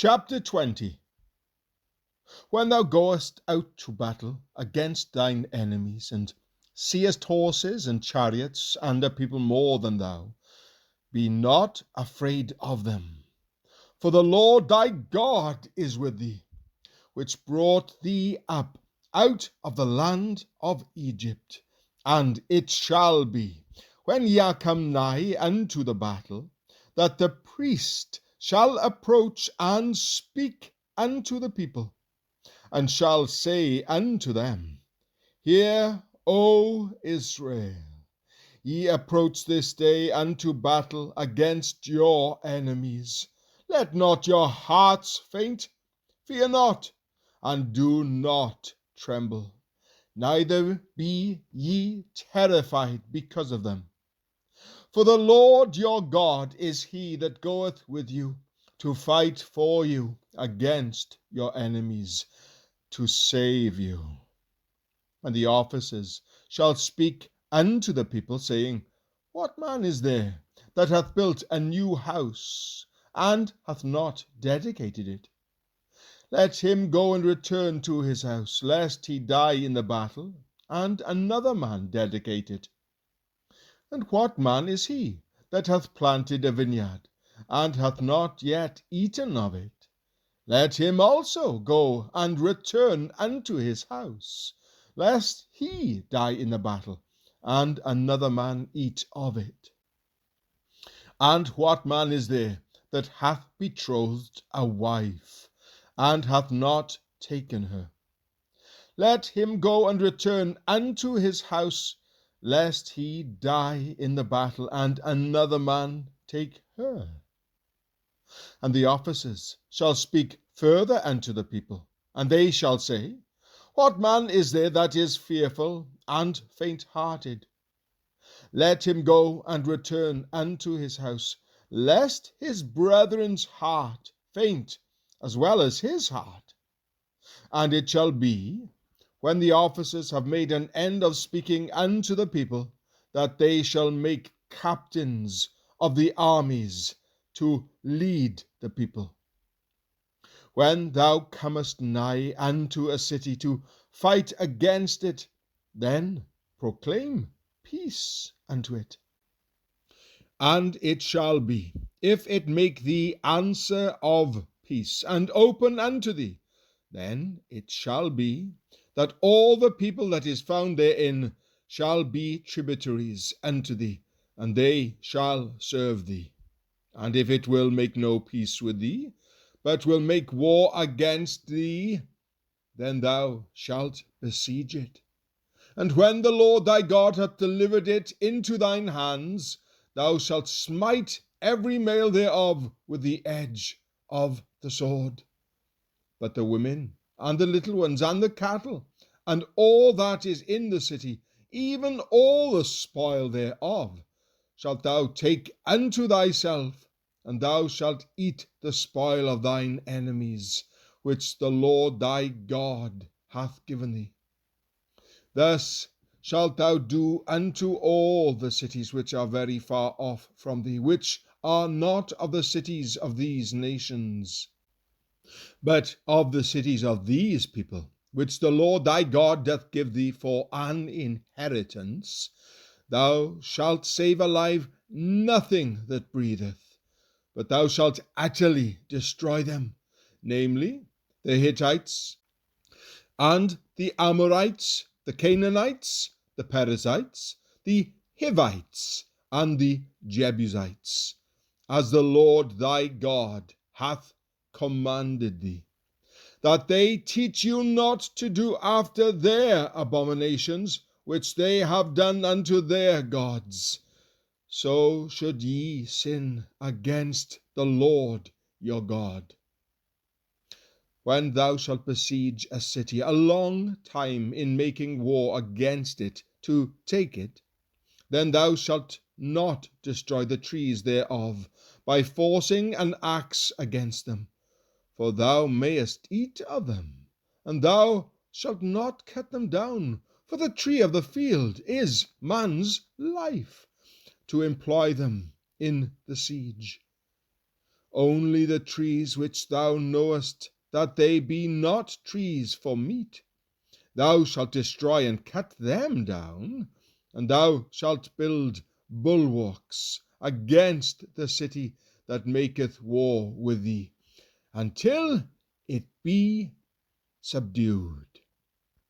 Chapter 20. When thou goest out to battle against thine enemies, and seest horses and chariots, and a people more than thou, be not afraid of them. For the Lord thy God is with thee, which brought thee up out of the land of Egypt. And it shall be, when ye are come nigh unto the battle, that the priest shall approach and speak unto the people, and shall say unto them, Hear, O Israel, ye approach this day unto battle against your enemies. Let not your hearts faint, fear not, and do not tremble, neither be ye terrified because of them. For the Lord your God is he that goeth with you to fight for you against your enemies, to save you. And the officers shall speak unto the people, saying, What man is there that hath built a new house, and hath not dedicated it? Let him go and return to his house, lest he die in the battle, and another man dedicate it. And what man is he that hath planted a vineyard, and hath not yet eaten of it? Let him also go and return unto his house, lest he die in the battle, and another man eat of it. And what man is there that hath betrothed a wife, and hath not taken her? Let him go and return unto his house, lest he die in the battle, and another man take her. And the officers shall speak further unto the people, and they shall say, What man is there that is fearful and faint-hearted? Let him go and return unto his house, lest his brethren's heart faint, as well as his heart. And it shall be, when the officers have made an end of speaking unto the people, that they shall make captains of the armies to lead the people. When thou comest nigh unto a city to fight against it, then proclaim peace unto it. And it shall be, if it make thee answer of peace, and open unto thee, then it shall be, that all the people that is found therein shall be tributaries unto thee, and they shall serve thee. And if it will make no peace with thee, but will make war against thee, then thou shalt besiege it. And when the Lord thy God hath delivered it into thine hands, thou shalt smite every male thereof with the edge of the sword. But the women, and the little ones, and the cattle, and all that is in the city, even all the spoil thereof, shalt thou take unto thyself, and thou shalt eat the spoil of thine enemies, which the Lord thy God hath given thee. Thus shalt thou do unto all the cities which are very far off from thee, which are not of the cities of these nations, but of the cities of these people, which the Lord thy God doth give thee for an inheritance. Thou shalt save alive nothing that breatheth, but thou shalt utterly destroy them, namely, the Hittites, and the Amorites, the Canaanites, the Perizzites, the Hivites, and the Jebusites, as the Lord thy God hath commanded thee, that they teach you not to do after their abominations, which they have done unto their gods. So should ye sin against the Lord your God. When thou shalt besiege a city a long time in making war against it to take it, then thou shalt not destroy the trees thereof by forcing an axe against them, for thou mayest eat of them, and thou shalt not cut them down, for the tree of the field is man's life, to employ them in the siege. only the trees which thou knowest that they be not trees for meat, thou shalt destroy and cut them down, and thou shalt build bulwarks against the city that maketh war with thee, until it be subdued.